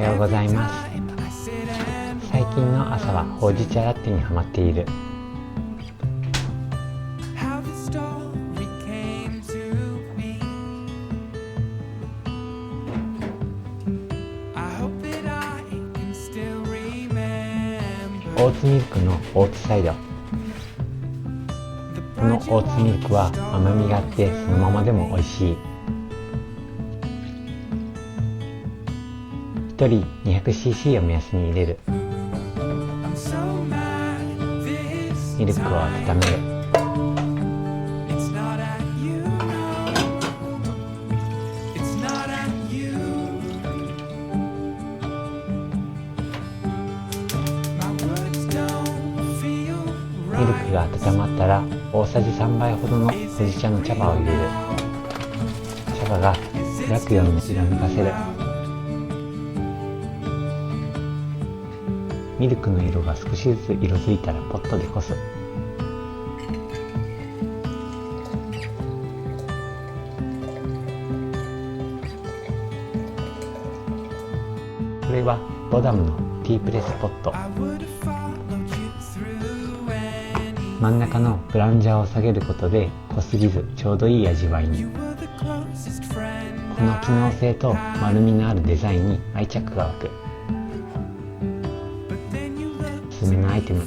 はようございます。最近の朝はほうじ茶ラテにハマっている。オーツミルクのオーツサイド。このオーツミルクは甘みがあってそのままでも美味しい。1人 200cc を目安に入れる。ミルクを温める。ミルクが温まったら大さじ3杯ほどのほうじ茶の茶葉を入れる。茶葉が開くように色めかせる。ミルクの色が少しずつ色づいたらポットでこす。これはボダムのティープレスポット。真ん中のブラウンジャーを下げることで濃すぎずちょうどいい味わいに。この機能性と丸みのあるデザインに愛着が湧く。おすすめのアイテム。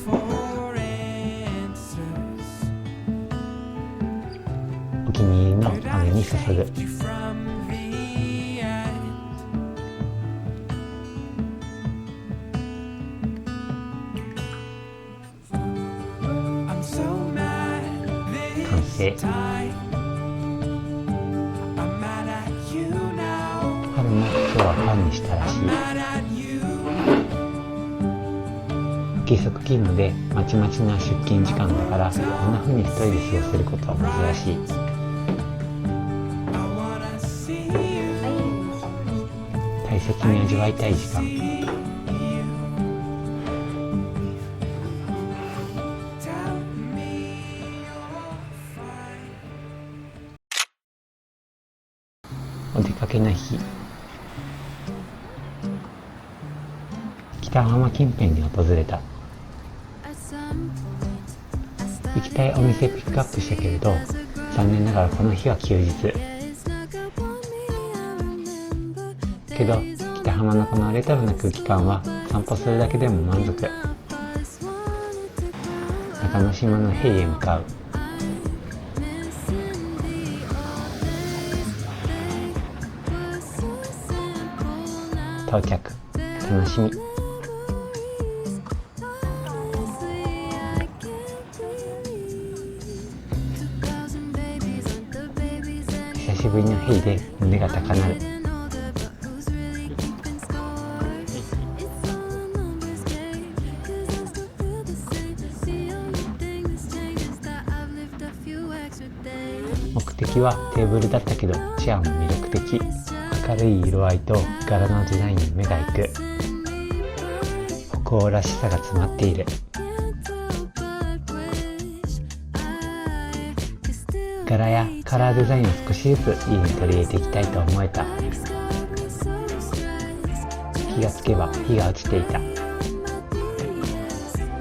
お気に入りの飴に注ぐ。完成。春も今日はパンにしたらしい。不規則勤務でまちまちな出勤時間だからこんな風に一人で過ごせることは珍しい。大切に味わいたい時間。お出かけの日。北浜近辺に訪れた。行きたいお店ピックアップしたけれど残念ながらこの日は休日。けど北浜のこのレトロな空気感は散歩するだけでも満足。中之島のヘイへ向かう。到着楽しみ。久しぶりのヘイで胸が高鳴る。目的はテーブルだったけどチェアも魅力的。明るい色合いと柄のデザインに目が行く。北欧らしさが詰まっている。柄やカラーデザインを少しずつ家に取り入れていきたいと思えた。気がつけば日が落ちていた。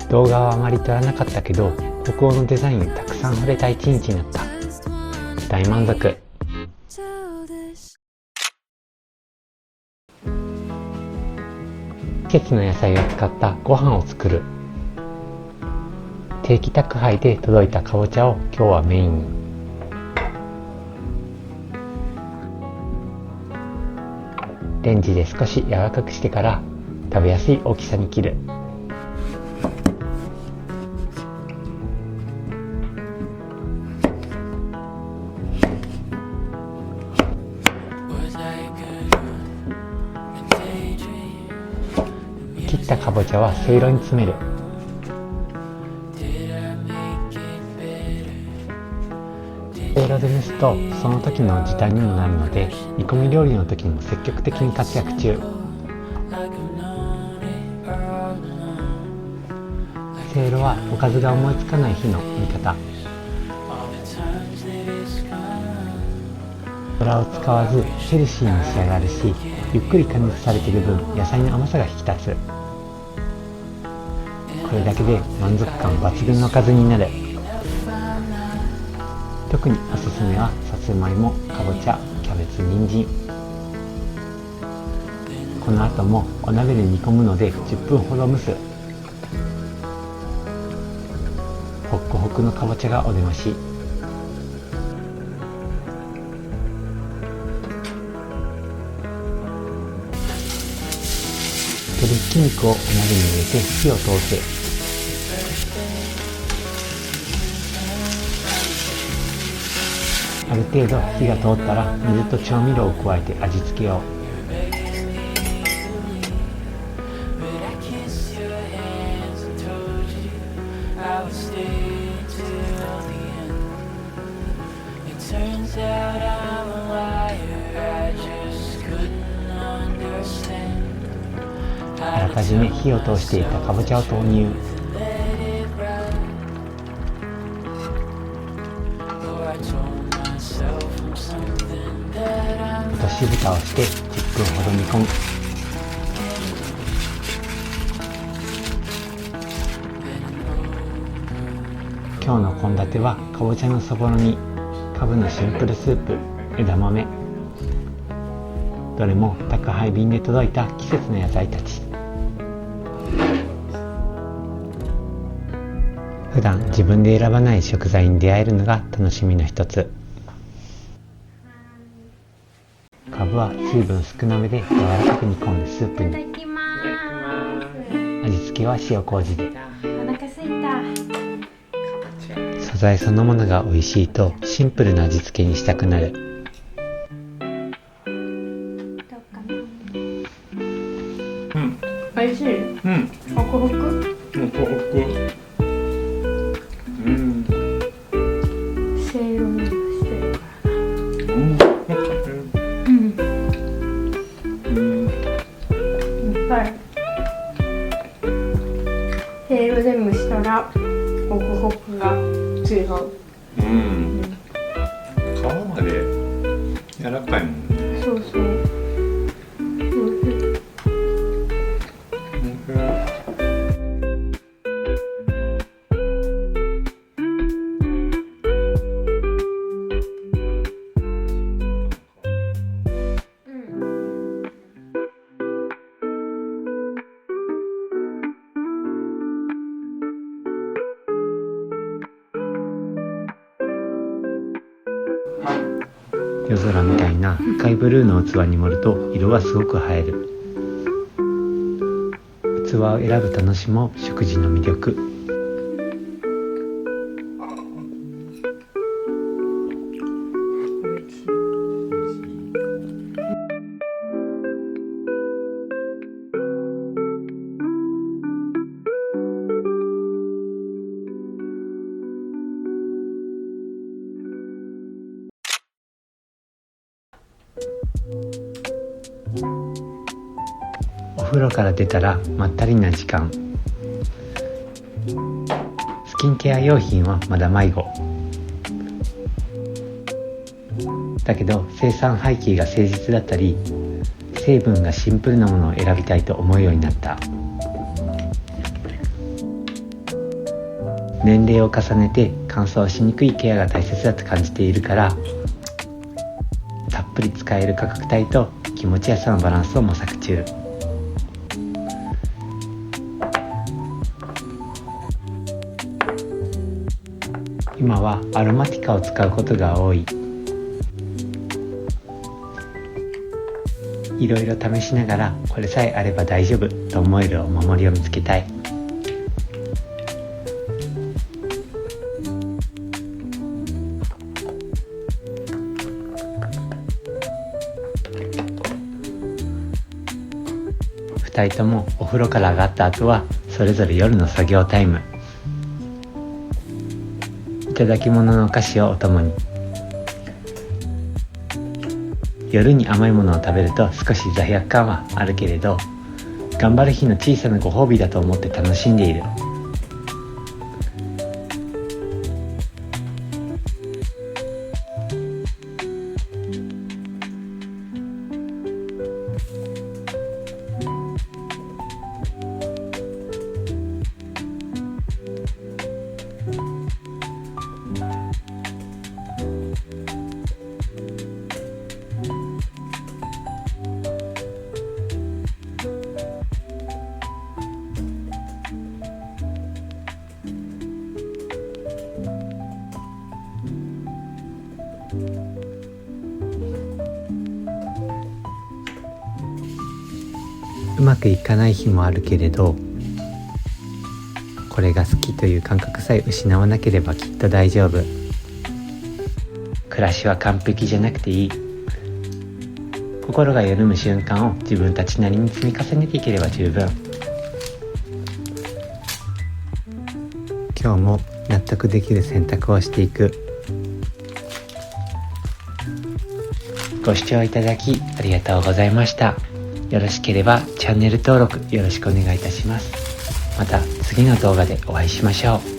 動画はあまり撮らなかったけど北欧のデザインにたくさん触れた一日になった。大満足。季節の野菜を使ったご飯を作る。定期宅配で届いたかぼちゃを今日はメインに。レンジで少し柔らかくしてから食べやすい大きさに切る。切ったかぼちゃはせいろに詰める。せいろで蒸すとその時の時短にもなるので煮込み料理の時にも積極的に活躍中。せいろはおかずが思いつかない日の味方。油を使わずヘルシーに仕上がるしゆっくり加熱されている分、野菜の甘さが引き立つ。これだけで満足感抜群のおかずになる。特におすすめはさつまいも、かぼちゃ、キャベツ、人参。この後もお鍋で煮込むので10分ほど蒸す。ホックホクのかぼちゃがお出まし。鶏ひき肉をお鍋に入れて火を通す。ある程度火が通ったら水と調味料を加えて味付けを。あらかじめ火を通していたかぼちゃを投入。落とし蓋をして10分ほど煮込む。今日の献立はかぼちゃのそぼろ煮、かぶのシンプルスープ、枝豆。どれも宅配便で届いた季節の野菜たち。普段自分で選ばない食材に出会えるのが楽しみの一つ。かぶは水分少なめで柔らかく煮込んでスープに。味付けは塩麹で。お腹すいた。素材そのものが美味しいとシンプルな味付けにしたくなる。どうかな。美味しい。ホクホク。せいろにしてるからな。いっぱい。せいろで蒸したらホクホクが違う。皮まで柔らかいもんね。そうそう。夜空みたいなスカイブルーの器に盛ると色はすごく映える。器を選ぶ楽しも食事の魅力。お風呂から出たらまったりな時間。スキンケア用品はまだ迷子だけど、生産背景が誠実だったり成分がシンプルなものを選びたいと思うようになった。年齢を重ねて乾燥しにくいケアが大切だと感じているから、たっぷり使える価格帯と気持ちよさのバランスを模索中。今はアロマティカを使うことが多い。いろいろ試しながら、これさえあれば大丈夫と思えるお守りを見つけたい。2人ともお風呂から上がった後はそれぞれ夜の作業タイム。いただき物のお菓子をお供に。夜に甘いものを食べると少し罪悪感はあるけれど、頑張る日の小さなご褒美だと思って楽しんでいる。うまくいかない日もあるけれど、これが好きという感覚さえ失わなければきっと大丈夫。暮らしは完璧じゃなくていい。心が緩む瞬間を自分たちなりに積み重ねていければ十分。今日も納得できる選択をしていく。ご視聴いただきありがとうございました。よろしければチャンネル登録よろしくお願いいたします。また次の動画でお会いしましょう。